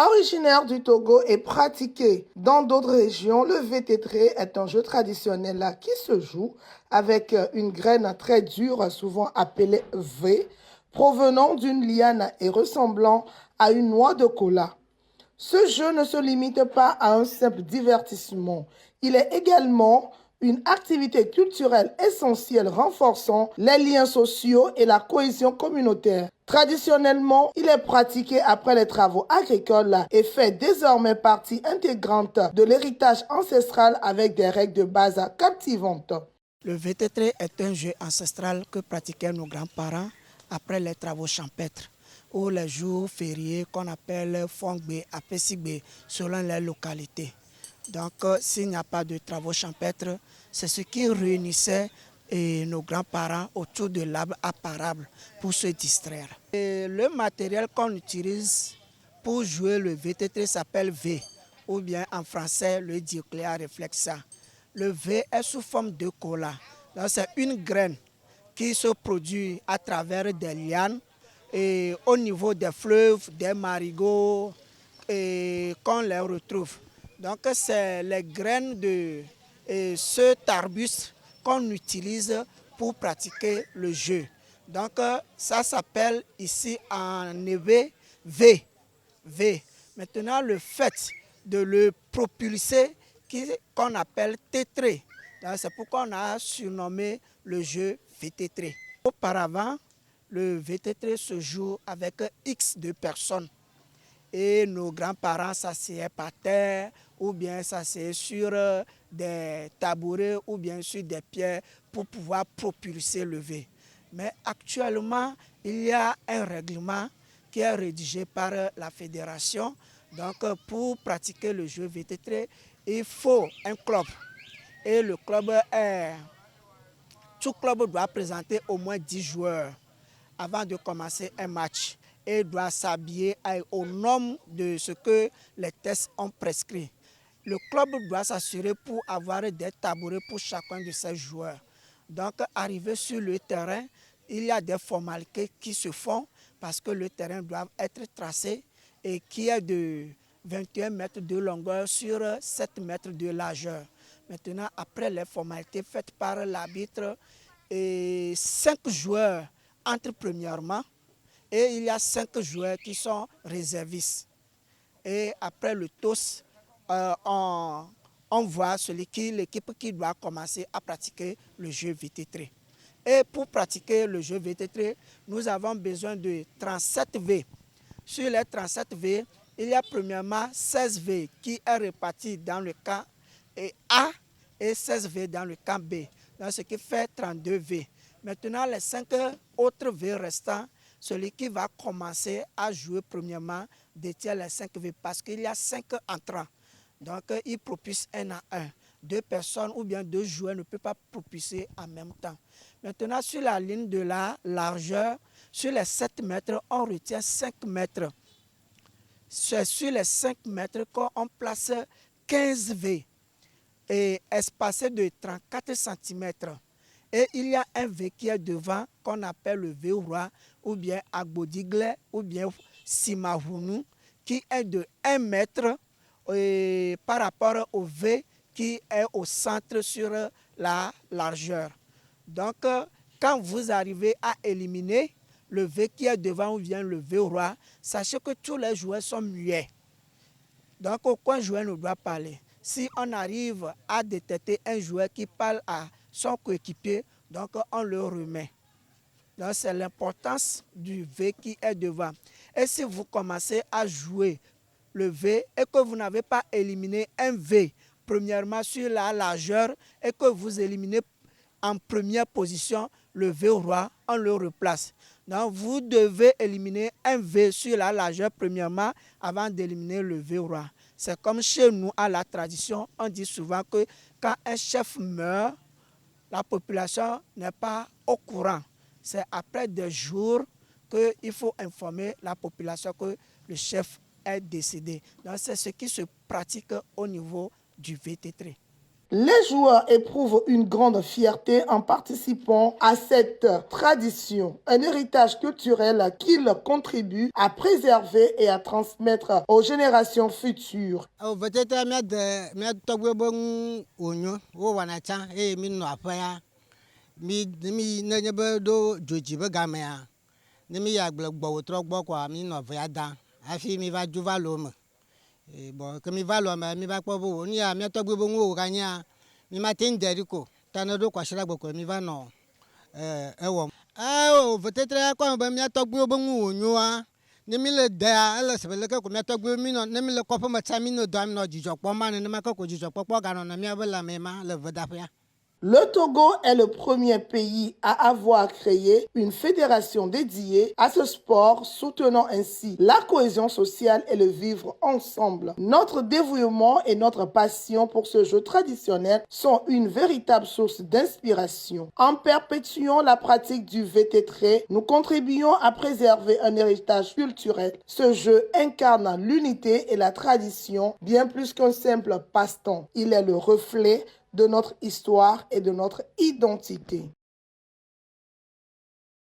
Originaire du Togo et pratiqué dans d'autres régions, le vététré est un jeu traditionnel qui se joue avec une graine très dure, souvent appelée V, provenant d'une liane et ressemblant à une noix de cola. Ce jeu ne se limite pas à un simple divertissement. Il est également une activité culturelle essentielle renforçant les liens sociaux et la cohésion communautaire. Traditionnellement, il est pratiqué après les travaux agricoles et fait désormais partie intégrante de l'héritage ancestral avec des règles de base captivantes. Le vététré est un jeu ancestral que pratiquaient nos grands-parents après les travaux champêtres ou les jours fériés qu'on appelle Fongbe, Apesigbe, selon les localités. Donc, s'il n'y a pas de travaux champêtres, c'est ce qui réunissait nos grands-parents autour de l'arbre apparable pour se distraire. Et le matériel qu'on utilise pour jouer le vététré s'appelle V, ou bien en français le Diocléa reflexa. Le V est sous forme de cola. C'est une graine qui se produit à travers des lianes et au niveau des fleuves, des marigots, et qu'on les retrouve. Donc c'est les graines de cet arbuste qu'on utilise pour pratiquer le jeu. Donc ça s'appelle ici en éveil V. V. Maintenant le fait de le propulser qu'on appelle tétré. C'est pourquoi on a surnommé le jeu vététré. Auparavant, le vététré se joue avec X de personnes. Et nos grands-parents s'asseyaient par terre ou bien s'asseyaient sur des tabourets ou bien sur des pierres pour pouvoir propulser le V. Mais actuellement, il y a un règlement qui est rédigé par la fédération. Donc pour pratiquer le jeu vététré, il faut un club. Et le club tout club doit présenter au moins 10 joueurs avant de commencer un match et doit s'habiller aux normes de ce que les tests ont prescrit. Le club doit s'assurer pour avoir des tabourets pour chacun de ses joueurs. Donc, arrivé sur le terrain, il y a des formalités qui se font parce que le terrain doit être tracé et qui est de 21 mètres de longueur sur 7 mètres de largeur. Maintenant, après les formalités faites par l'arbitre, 5 joueurs entrent premièrement et il y a 5 joueurs qui sont réservistes. Et après le toss, on voit l'équipe qui doit commencer à pratiquer le jeu vététré. Et pour pratiquer le jeu vététré, nous avons besoin de 37 V. Sur les 37 V, il y a premièrement 16 V qui est réparti dans le camp A et 16 V dans le camp B. Donc, ce qui fait 32 V. Maintenant, les 5 autres V restants, celui qui va commencer à jouer premièrement détient les 5 V parce qu'il y a 5 entrants. Donc, il propulse un à un. 2 personnes ou bien 2 joueurs ne peuvent pas propulser en même temps. Maintenant, sur la ligne de la largeur, sur les 7 mètres, on retient 5 mètres. C'est sur les 5 mètres qu'on place 15 V et espacé de 34 cm. Et il y a un V qui est devant qu'on appelle le V roi ou bien Agbodigle ou bien Simahunu qui est de 1 mètre par rapport au V qui est au centre sur la largeur. Donc quand vous arrivez à éliminer le V qui est devant ou bien le V roi, sachez que tous les joueurs sont muets. Donc aucun joueur ne doit parler. Si on arrive à détecter un joueur qui parle à son coéquipier, donc on le remet. Donc c'est l'importance du V qui est devant. Et si vous commencez à jouer le V et que vous n'avez pas éliminé un V, premièrement sur la largeur, et que vous éliminez en première position le V roi, on le replace. Donc vous devez éliminer un V sur la largeur premièrement avant d'éliminer le V roi. C'est comme chez nous à la tradition, on dit souvent que quand un chef meurt, la population n'est pas au courant. C'est après des jours qu'il faut informer la population que le chef est décédé. Donc c'est ce qui se pratique au niveau du vététré. Les joueurs éprouvent une grande fierté en participant à cette tradition, un héritage culturel qu'ils contribuent à préserver et à transmettre aux générations futures. Bon, comme il va loin, mi va pas vous, ni à mi togbo bon gagna, mi matin derico, tanado kwa shira boko mi va no. Peut-être quand mi togbo bon nyoa, ni mi le da, elle se le ko mi togbo mi no, ni mi le ko ma tami no dam no jijo po man ni ma ko jijo po ga no na mi abela me ma le vodafia. Le Togo est le premier pays à avoir créé une fédération dédiée à ce sport, soutenant ainsi la cohésion sociale et le vivre ensemble. Notre dévouement et notre passion pour ce jeu traditionnel sont une véritable source d'inspiration. En perpétuant la pratique du VT3, nous contribuons à préserver un héritage culturel. Ce jeu incarne l'unité et la tradition bien plus qu'un simple passe-temps. Il est le reflet de notre histoire et de notre identité.